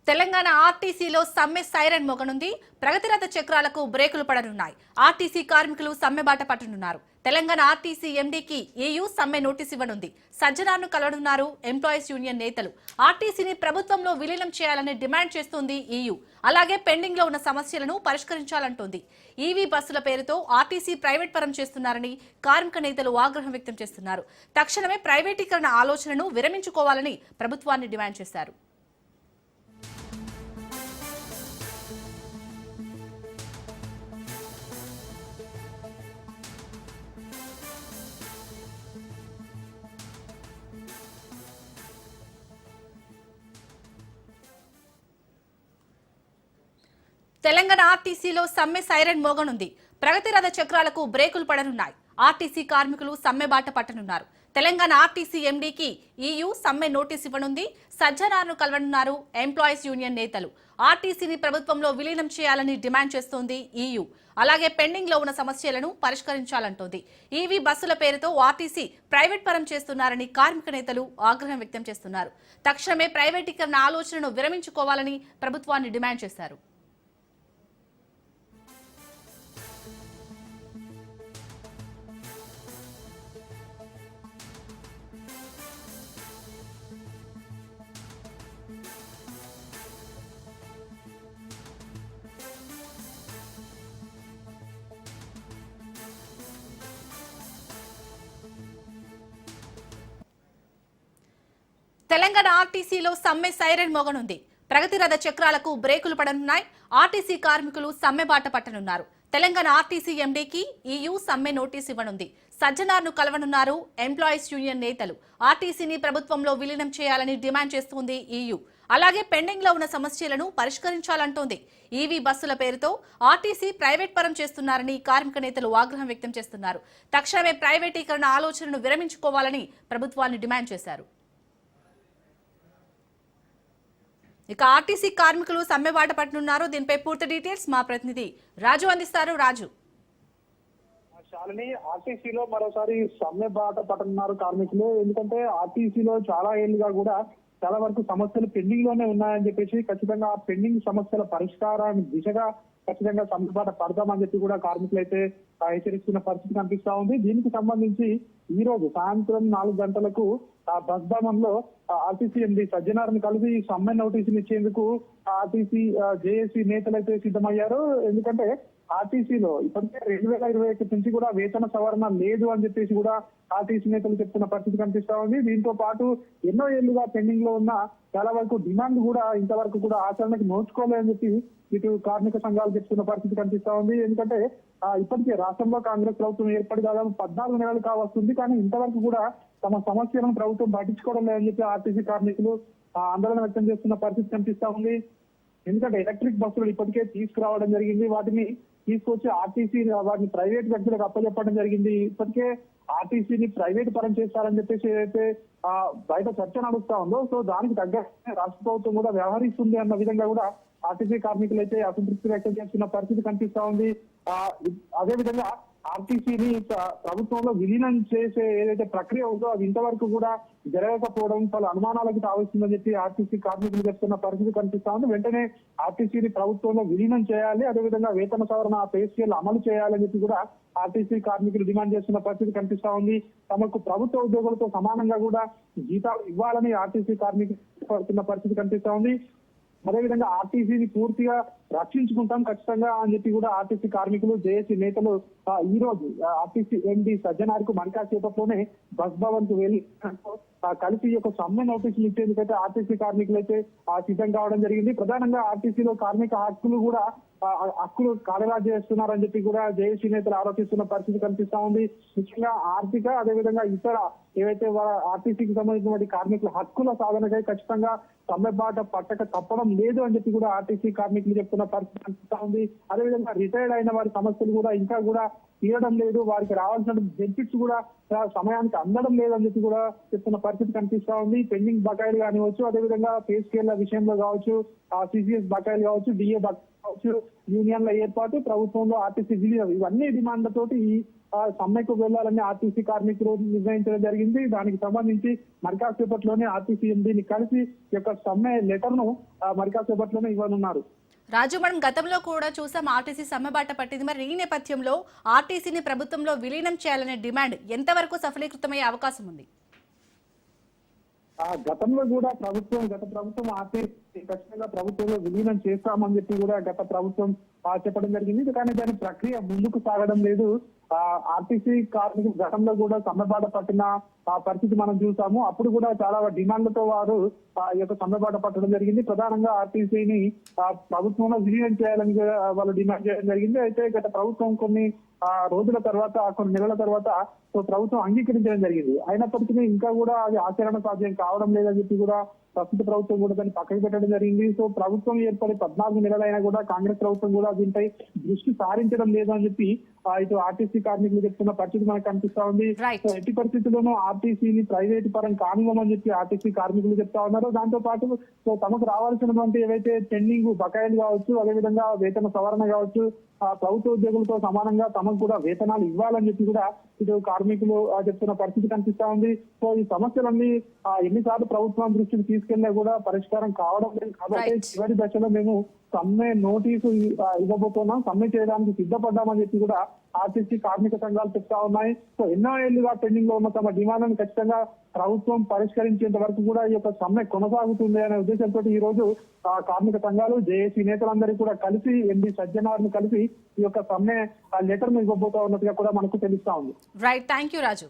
తెలంగాణ ఆర్టీసీలో సమ్మె సైరన్ మోగనుంది. ప్రగతిరథ చక్రాలకు బ్రేకులు పడనున్నాయి. ఆర్టీసీ కార్మికులు సమ్మె బాట పట్టనున్నారు. తెలంగాణ ఆర్టీసీ ఎండీకి ఏయూ సమ్మె నోటీస్ ఇవ్వనుంది. సజ్జనార్ను కలవనున్నారు ఎంప్లాయీస్ యూనియన్ నేతలు. ఆర్టీసీని ప్రభుత్వంలో విలీనం చేయాలని డిమాండ్ చేస్తోంది ఈయూ. అలాగే పెండింగ్ లో ఉన్న సమస్యలను పరిష్కరించాలంటోంది. ఈవీ బస్సుల పేరుతో ఆర్టీసీ ప్రైవేట్ పరం చేస్తున్నారని కార్మిక నేతలు ఆగ్రహం వ్యక్తం చేస్తున్నారు. తక్షణమే ప్రైవేటీకరణ ఆలోచనను విరమించుకోవాలని ప్రభుత్వాన్ని డిమాండ్ చేశారు. తెలంగాణ ఆర్టీసీలో సమ్మె సైరన్ మోగనుంది. ప్రగతిరథ చక్రాలకు బ్రేకులు పడనున్నాయి. ఆర్టీసీ కార్మికులు సమ్మె బాట పట్టనున్నారు. తెలంగాణ ఆర్టీసీ ఎండీకి ఈయూ సమ్మె నోటీస్ ఇవ్వనుంది. సజ్జనార్ను కలవనున్నారు ఎంప్లాయీస్ యూనియన్ నేతలు. ఆర్టీసీని ప్రభుత్వంలో విలీనం చేయాలని డిమాండ్ చేస్తోంది ఈయూ. అలాగే పెండింగ్ లో ఉన్న సమస్యలను పరిష్కరించాలంటోంది. ఈవీ బస్సుల పేరుతో ఆర్టీసీ ప్రైవేట్ పరం చేస్తున్నారని కార్మిక నేతలు ఆగ్రహం వ్యక్తం చేస్తున్నారు. తక్షణమే ప్రైవేటీకరణ ఆలోచనను విరమించుకోవాలని ప్రభుత్వాన్ని డిమాండ్ చేశారు. తెలంగాణ ఆర్టీసీలో సమ్మె సైరన్ మోగనుంది. ప్రగతిరథ చక్రాలకు బ్రేకులు పడనున్నాయి. ఆర్టీసీ కార్మికులు సమ్మె బాట పట్టనున్నారు. తెలంగాణ ఆర్టీసీ ఎండీకి ఈయూ సమ్మె నోటీస్ ఇవ్వనుంది. సజ్జనార్ను కలవనున్నారు ఎంప్లాయీస్ యూనియన్ నేతలు. ఆర్టీసీని ప్రభుత్వంలో విలీనం చేయాలని డిమాండ్ చేస్తోంది ఈయూ. అలాగే పెండింగ్ లో ఉన్న సమస్యలను పరిష్కరించాలంటోంది. ఈవీ బస్సుల పేరుతో ఆర్టీసీ ప్రైవేట్ పరం చేస్తున్నారని కార్మిక నేతలు ఆగ్రహం వ్యక్తం చేస్తున్నారు. తక్షణమే ప్రైవేటీకరణ ఆలోచనను విరమించుకోవాలని ప్రభుత్వాన్ని డిమాండ్ చేశారు. ఇక ఆర్టీసీ కార్మికులు సమ్మె బాట పట్టనున్నారు. దీనిపై పూర్తి డీటెయిల్స్ మా ప్రతినిధి రాజు అందిస్తారు. రాజు, శాలిని, ఆర్టీసీలో మరోసారి సమ్మె బాట పట్టనున్నారు కార్మికులు. ఎందుకంటే ఆర్టీసీలో చాలా ఏళ్లుగా కూడా చాలా వరకు సమస్యలు పెండింగ్ లోనే ఉన్నాయని చెప్పేసి ఖచ్చితంగా ఆ పెండింగ్ సమస్యల పరిష్కారాన్ని దిశగా ఖచ్చితంగా సమ్మె బాట పడతామని చెప్పి కూడా కార్మికులు అయితే హెచ్చరిస్తున్న పరిస్థితి కనిపిస్తా ఉంది. దీనికి సంబంధించి ఈ రోజు సాయంత్రం 4 గంటలకు ఆ బస్ భవనంలో ఆర్టీసీ ఎండీ సజ్జనార్ని కలిసి సమ్మె నోటీసులు ఇచ్చేందుకు ఆర్టీసీ జేఏసీ నేతలు అయితే సిద్ధమయ్యారు. ఎందుకంటే ఆర్టీసీలో ఇప్పటికే 2021 నుంచి కూడా వేతన సవరణ లేదు అని చెప్పేసి కూడా ఆర్టీసీ నేతలు చెప్తున్న పరిస్థితి కనిపిస్తా ఉంది. దీంతో పాటు ఎన్నో ఏళ్లుగా పెండింగ్ లో ఉన్న చాలా వరకు డిమాండ్ కూడా ఇంతవరకు కూడా ఆచరణకు నోచుకోలేదని చెప్పి ఇటు కార్మిక సంఘాలు చెప్తున్న పరిస్థితి కనిపిస్తా ఉంది. ఎందుకంటే ఇప్పటికే రాష్ట్రంలో కాంగ్రెస్ ప్రభుత్వం ఏర్పడి దాదాపు 14 నెలలు కావస్తుంది. కానీ ఇంతవరకు కూడా తమ సమస్యలను ప్రభుత్వం పట్టించుకోవడం లేదని చెప్పి ఆర్టీసీ కార్మికులు ఆందోళన వ్యక్తం చేస్తున్న పరిస్థితి కనిపిస్తా ఉంది. ఎందుకంటే ఎలక్ట్రిక్ బస్సులు ఇప్పటికే తీసుకురావడం జరిగింది. వాటిని తీసుకొచ్చి ఆర్టీసీ వాటిని ప్రైవేట్ వ్యక్తులకు అప్పచెప్పడం జరిగింది. ఇప్పటికే ఆర్టీసీని ప్రైవేట్ పరం చేస్తారని చెప్పేసి ఏదైతే బయట చర్చ నడుస్తా ఉందో, సో దానికి తగ్గట్టు రాష్ట్ర ప్రభుత్వం కూడా వ్యవహరిస్తుంది అన్న విధంగా కూడా ఆర్టీసీ కార్మికులు అయితే అసంతృప్తి వ్యక్తం చేస్తున్న పరిస్థితి కనిపిస్తా ఉంది. అదే విధంగా ఆర్టీసీని ప్రభుత్వంలో విలీనం చేసే ఏదైతే ప్రక్రియ ఉందో అది ఇంతవరకు కూడా జరగకపోవడం పలు అనుమానాలకు తావిస్తుందని చెప్పి ఆర్టీసీ కార్మికులు చెప్తున్న పరిస్థితి కనిపిస్తా ఉంది. వెంటనే ఆర్టీసీని ప్రభుత్వంలో విలీనం చేయాలి, అదేవిధంగా వేతన సవరణ పే స్కేల్ అమలు చేయాలని చెప్పి కూడా ఆర్టీసీ కార్మికులు డిమాండ్ చేస్తున్న పరిస్థితి కనిపిస్తా ఉంది. తమకు ప్రభుత్వ ఉద్యోగులతో సమానంగా కూడా జీతాలు ఇవ్వాలని ఆర్టీసీ కార్మికులు పడుతున్న పరిస్థితి కనిపిస్తా ఉంది. అదేవిధంగా ఆర్టీసీని పూర్తిగా రక్షించుకుంటాం ఖచ్చితంగా అని చెప్పి కూడా ఆర్టీసీ కార్మికులు జేఏసీ నేతలు ఈ రోజు ఆర్టీసీ ఎండీ సజ్జనార్కు మణికాసేపట్లోనే బస్ భవన్ కు వెళ్లి కలిసి ఒక సమ్మె నోటీసులు ఇచ్చేందుకైతే ఆర్టీసీ కార్మికులు అయితే సిద్ధం కావడం జరిగింది. ప్రధానంగా ఆర్టీసీలో కార్మిక హక్కులు కాలరాజు చేస్తున్నారని చెప్పి కూడా జేఏసీ నేతలు ఆరోపిస్తున్న పరిస్థితి కనిపిస్తా ఉంది. ముఖ్యంగా ఆర్థిక అదేవిధంగా ఇతర ఏవైతే ఆర్టీసీకి సంబంధించిన కార్మికుల హక్కుల సాధనకై ఖచ్చితంగా సమ్మె బాట పట్టక తప్పడం లేదు అని చెప్పి కూడా ఆర్టీసీ కార్మికులు చెప్తున్న పరిస్థితి కనిపిస్తా ఉంది. అదేవిధంగా రిటైర్డ్ అయిన వారి సమస్యలు కూడా ఇంకా కూడా తీయడం లేదు, వారికి రావాల్సిన బెనిఫిట్స్ కూడా సమయానికి అందడం లేదని చెప్పి కూడా చెప్తున్న పరిస్థితి కనిపిస్తా ఉంది. పెండింగ్ బకాయిలు కానివచ్చు, అదేవిధంగా పే స్కేళ్ల విషయంలో కావచ్చు, సిసిఎస్ బకాయిలు కావచ్చు, డిఏ బకాయిలు కావచ్చు, యూనియన్ల ఏర్పాటు, ప్రభుత్వంలో ఆర్టీసీ విలీనం, ఇవన్నీ డిమాండ్లతోటి ఈ సమ్మెకు వెళ్లాలని ఆర్టీసీ కార్మికులు నిర్ణయించడం జరిగింది. దానికి సంబంధించి మరికాసేపట్లోనే ఆర్టీసీ ఎండీని కలిసి ఈ యొక్క సమ్మె లెటర్ ను మరికాసేపట్లోనే ఇవ్వనున్నారు. రాజు, మనం గతంలో కూడా చూసాం ఆర్టీసీ సమ్మెబాట పట్టింది. మరి ఈ నేపథ్యంలో ఆర్టీసీని ప్రభుత్వంలో విలీనం చేయాలనే డిమాండ్ ఎంతవరకు సఫలీకృతమయ్యే అవకాశం ఉంది? గతంలో కూడా గత ప్రభుత్వం ఆర్టీసీ ఖచ్చితంగా ప్రభుత్వంలో విలీనం చేస్తామని చెప్పి కూడా గత ప్రభుత్వం చెప్పడం జరిగింది. కానీ దాని ప్రక్రియ ముందుకు సాగడం లేదు. ఆర్టీసీ కార్మికులు గతంలో కూడా సమ్మెబాట పట్టిన పరిస్థితి మనం చూసాము. అప్పుడు కూడా చాలా డిమాండ్లతో వారు ఈ యొక్క సమ్మెబాట పట్టడం జరిగింది. ప్రధానంగా ఆర్టీసీని ప్రభుత్వంలో విలీనం చేయాలని వాళ్ళు డిమాండ్ చేయడం జరిగింది. అయితే గత ప్రభుత్వం కొన్ని రోజుల తర్వాత, కొన్ని నెలల తర్వాత ప్రభుత్వం అంగీకరించడం జరిగింది. అయినప్పటికీ ఇంకా కూడా అది ఆచరణ సాధ్యం కావడం లేదని చెప్పి కూడా ప్రస్తుత ప్రభుత్వం కూడా దాన్ని పక్కకు పెట్టడం జరిగింది. సో ప్రభుత్వం ఏర్పడి 14 నెలలైనా కూడా కాంగ్రెస్ ప్రభుత్వం కూడా దీనిపై దృష్టి సారించడం లేదు అని చెప్పి ఇటు ఆర్టీసీ కార్మికులు చెప్తున్న పరిస్థితి మనకు కనిపిస్తా ఉంది. సో ఎట్టి పరిస్థితుల్లోనూ ఆర్టీసీని ప్రైవేట్ పరం కానివ్వమని చెప్పి ఆర్టీసీ కార్మికులు చెప్తా ఉన్నారు. దాంతో పాటు సో తమకు రావాల్సినటువంటి ఏవైతే పెండింగ్ బకాయిలు కావచ్చు, అదేవిధంగా వేతన సవరణ కావచ్చు, ప్రభుత్వ ఉద్యోగులతో సమానంగా తమకు కూడా వేతనాలు ఇవ్వాలని చెప్పి కూడా ఇటు కార్మికులు చెప్తున్న పరిస్థితి కనిపిస్తా ఉంది. సో ఈ సమస్యలన్నీ ఎన్నిసార్లు ప్రభుత్వం దృష్టికి తీసుకెళ్లినా కూడా పరిష్కారం కావడం లేదు. కాబట్టి చివరి దశలో మేము సమ్మె నోటీసు ఇవ్వబోతున్నాం, సమ్మె చేయడానికి సిద్ధపడ్డామని చెప్పి కూడా ఆర్టీసీ కార్మిక సంఘాలు చెప్తా ఉన్నాయి. సో ఎన్నో ఏళ్లుగా పెండింగ్ లో ఉన్న తమ డిమాండ్లను ఖచ్చితంగా ప్రభుత్వం పరిష్కరించేంత వరకు కూడా ఈ యొక్క సమ్మె కొనసాగుతుంది అనే ఉద్దేశంతో ఈ రోజు కార్మిక సంఘాలు, జేఏసీ నేతలందరూ కూడా కలిసి ఎండి సజ్జనార్ని కలిసి ఈ యొక్క సమ్మె లెటర్ ను ఇవ్వబోతా ఉన్నట్టుగా కూడా మనకు తెలుస్తా ఉంది. Right, thank you Raju.